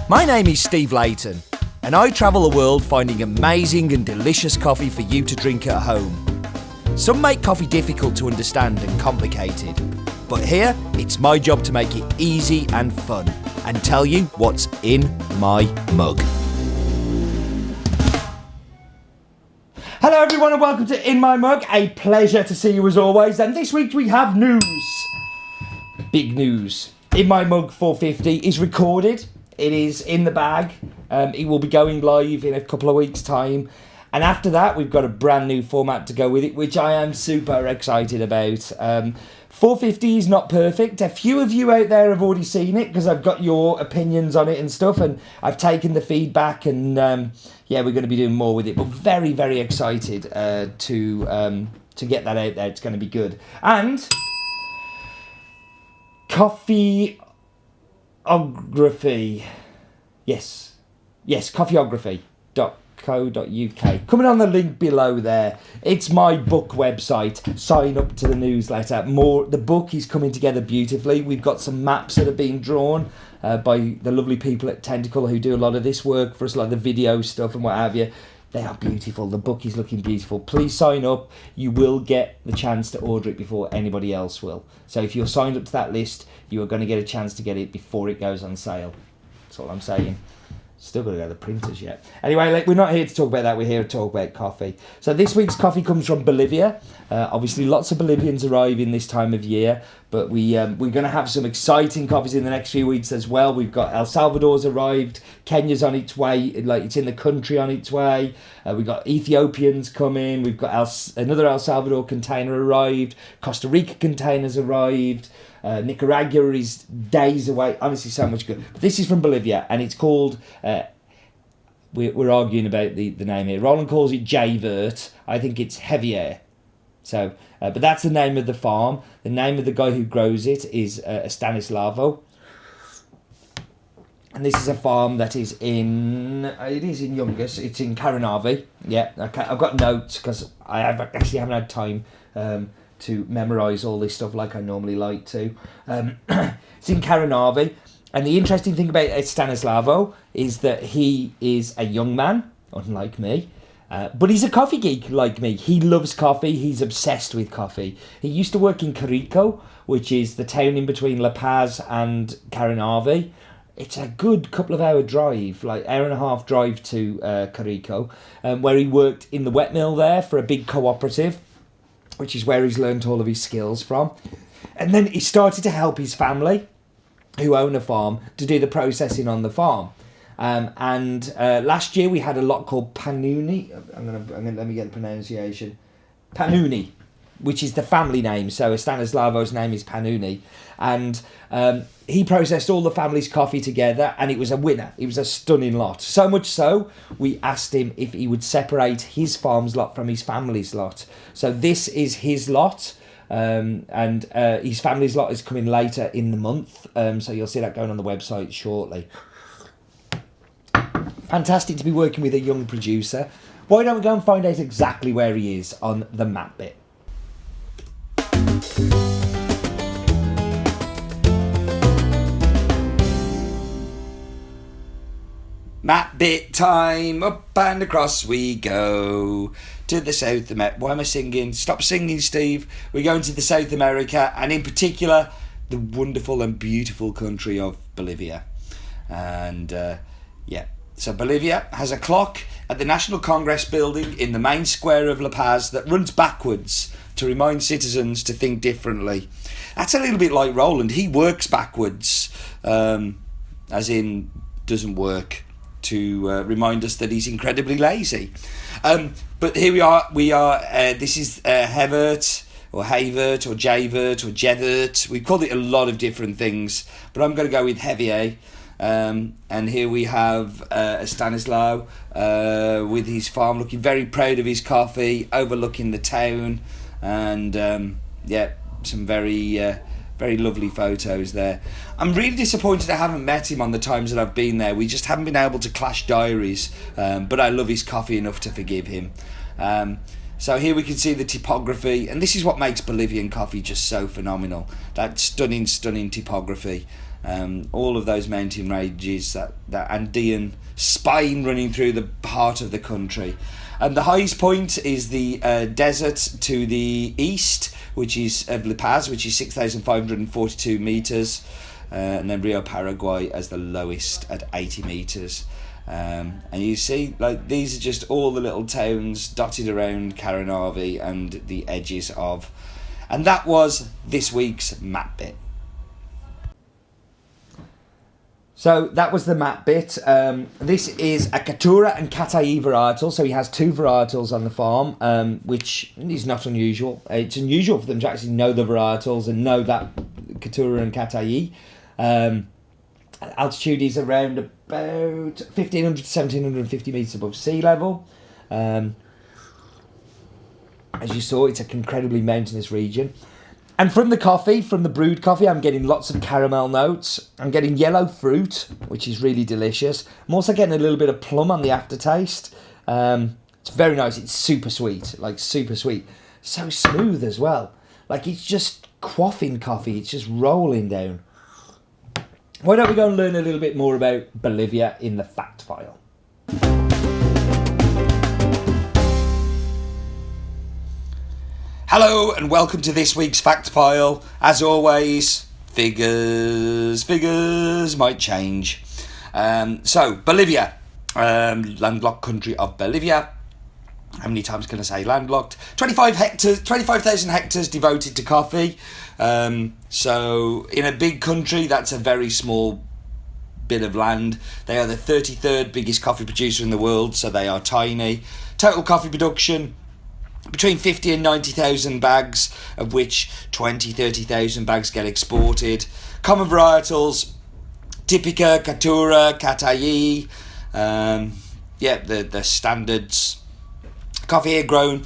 My name is Steve Layton, and I travel the world finding amazing and delicious coffee for you to drink at home. Some make coffee difficult to understand and complicated, but here it's my job to make it easy and fun and tell you what's in my mug. Hello everyone and welcome to In My Mug. A pleasure to see you as always, and this week we have news. Big news. In My Mug 450 is recorded. It is in the bag. It will be going live in a couple of weeks' time. And after that, we've got a brand new format to go with it, which I am super excited about. 450 is not perfect. A few of you out there have already seen it because I've got your opinions on it and stuff. And I've taken the feedback and, yeah, we're going to be doing more with it. But very, very excited to get that out there. It's going to be good. And coffeeography. Yes, coffeeography.co.uk. Coming on the link below there. It's my book website. Sign up to the newsletter. The book is coming together beautifully. We've got some maps that are being drawn by the lovely people at Tentacle who do a lot of this work for us, like the video stuff and what have you. They are beautiful. The book is looking beautiful. Please sign up. You will get the chance to order it before anybody else will. So if you're signed up to that list, you are going to get a chance to get it before it goes on sale. That's all I'm saying. Still got to go to the printers yet. Anyway, we're not here to talk about that. We're here to talk about coffee. So this week's coffee comes from Bolivia. Obviously, lots of Bolivians arrive in this time of year, but we're going to have some exciting coffees in the next few weeks as well. We've got El Salvador's arrived. Kenya's on its way. It's in the country on its way. We've got Ethiopians coming. We've got another El Salvador container arrived. Costa Rica containers arrived. Nicaragua is days away. Honestly, so much good. But this is from Bolivia, and it's called... we're arguing about the name here. Roland calls it Jeivert. I think it's Jeivert. So, but that's the name of the farm. The name of the guy who grows it is Estanislao. And this is a farm that is in... It is in Youngest. It's in Caranavi. Yeah, okay. I've got notes because I actually haven't had time... to memorise all this stuff like I normally like to. It's in Caranavi. And the interesting thing about Estanislao is that he is a young man, unlike me, but he's a coffee geek like me. He loves coffee. He's obsessed with coffee. He used to work in Carico, which is the town in between La Paz and Caranavi. It's a good couple of hour drive, like hour and a half drive to Carico, where he worked in the wet mill there for a big cooperative, which is where he's learned all of his skills from. And then he started to help his family, who own a farm, to do the processing on the farm. And last year we had a lot called Pañuni. Let me get the pronunciation. Pañuni, which is the family name. So Estanislao's name is Pañuni. And he processed all the family's coffee together, and it was a winner. It was a stunning lot. So much so, we asked him if he would separate his farm's lot from his family's lot. So this is his lot, and his family's lot is coming later in the month. So you'll see that going on the website shortly. Fantastic to be working with a young producer. Why don't we go and find out exactly where he is on the map bit? Map bit time, up and across we go to the South America. Why am I singing? Stop singing, Steve. We're going to the South America, and in particular, the wonderful and beautiful country of Bolivia. And so Bolivia has a clock at the National Congress building in the main square of La Paz that runs backwards to remind citizens to think differently. That's a little bit like Roland. He works backwards, as in doesn't work, to remind us that he's incredibly lazy. But here we are. This is Jeivert or Jeivert or Jeivert or Jeivert. We've called it a lot of different things, but I'm going to go with Jeivert. And here we have Estanislao with his farm, looking very proud of his coffee, overlooking the town, and some very lovely photos there. I'm really disappointed I haven't met him on the times that I've been there. We just haven't been able to clash diaries, but I love his coffee enough to forgive him. So here we can see the typography, and this is what makes Bolivian coffee just so phenomenal. That stunning typography. all of those mountain ranges, that Andean spine running through the heart of the country. And the highest point is the desert to the east, which is of La Paz, which is 6,542 metres, and then Rio Paraguay as the lowest at 80 metres. And you see, like, these are just all the little towns dotted around Caranavi and the edges of. And that was this week's map bit. So that was the map bit. This is a Caturra and Cataí varietal. So he has two varietals on the farm, which is not unusual. It's unusual for them to actually know the varietals and know that Caturra and Cataí. Altitude is around about 1,500 to 1,750 metres above sea level. As you saw, it's an incredibly mountainous region. And from the coffee, from the brewed coffee, I'm getting lots of caramel notes. I'm getting yellow fruit, which is really delicious. I'm also getting a little bit of plum on the aftertaste. It's very nice. It's super sweet, like super sweet. So smooth as well. Like, it's just quaffing coffee. It's just rolling down. Why don't we go and learn a little bit more about Bolivia in the fact file? Hello and welcome to this week's fact file. As always, figures might change. So, Bolivia, landlocked country of Bolivia. How many times can I say landlocked? 25,000 hectares devoted to coffee. So in a big country, that's a very small bit of land. They are the 33rd biggest coffee producer in the world, so they are tiny. Total coffee production between 50 and 90,000 bags, of which 30,000 bags get exported. Common varietals: Typica, Caturra, Cataí. The standards. Coffee here grown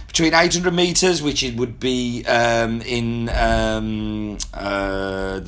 between 800 metres, which it would be in the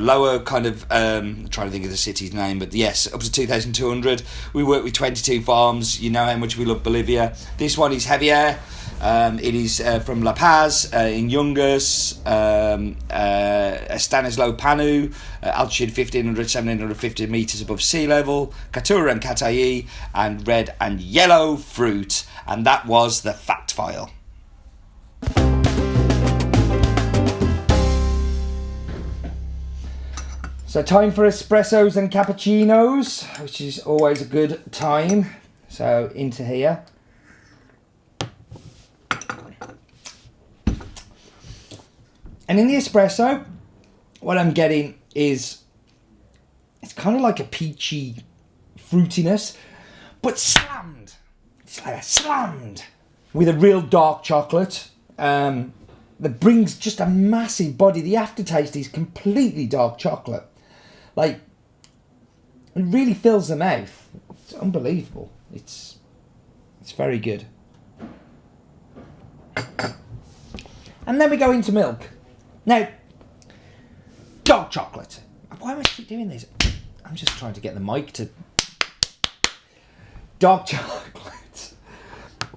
lower kind of, I'm trying to think of the city's name, but yes, up to 2,200. We work with 22 farms. You know how much we love Bolivia. This one is Jeivert. It is from La Paz in Yungas, Estanislao, Pañuni, altitude 1,500, 750 metres above sea level, Caturra and Cataí, and red and yellow fruit. And that was the fact file. So time for espressos and cappuccinos, which is always a good time. So into here. And in the espresso, what I'm getting is, it's kind of like a peachy fruitiness, but slammed. It's like a slammed with a real dark chocolate that brings just a massive body. The aftertaste is completely dark chocolate. Like, it really fills the mouth. It's unbelievable. It's very good. And then we go into milk. Now, dark chocolate. Why am I keep doing this? I'm just trying to get the mic to... Dark chocolate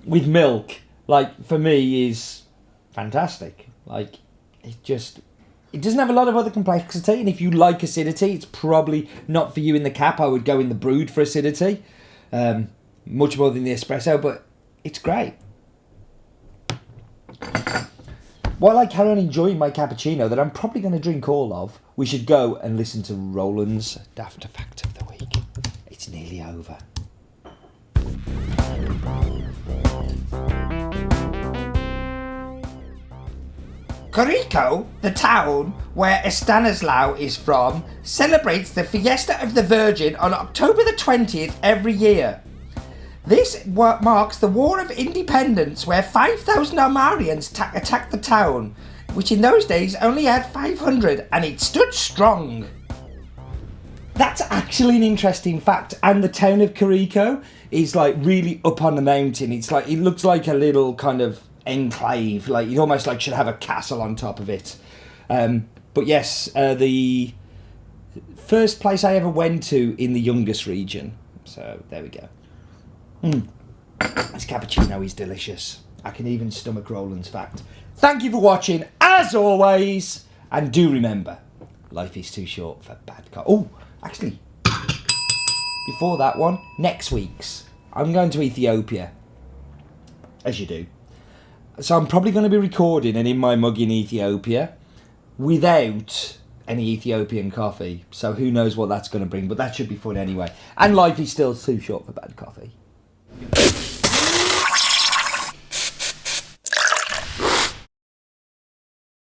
with milk, like, for me, is fantastic. Like, it doesn't have a lot of other complexity, and if you like acidity, it's probably not for you in the cap. I would go in the brewed for acidity, much more than the espresso, but it's great. While I carry on enjoying my cappuccino that I'm probably going to drink all of, we should go and listen to Roland's Daft Fact of the Week. It's nearly over. Corico, the town where Estanislao is from, celebrates the Fiesta of the Virgin on October the 20th every year. This marks the War of Independence, where 5,000 Armarians attacked the town, which in those days only had 500, and it stood strong. That's actually an interesting fact. And the town of Corico is like really up on the mountain. It's like, it looks like a little kind of enclave. Like, you almost like should have a castle on top of it. But yes, the first place I ever went to in the Yungas region. So there we go. This cappuccino is delicious. I can even stomach Roland's fact. Thank you for watching, as always, and do remember, Life is too short for bad coffee. Oh, actually, before that one, next week's, I'm going to Ethiopia, as you do. So I'm probably going to be recording and in my mug in Ethiopia without any Ethiopian coffee. So who knows what that's going to bring, but that should be fun anyway. And life is still too short for bad coffee.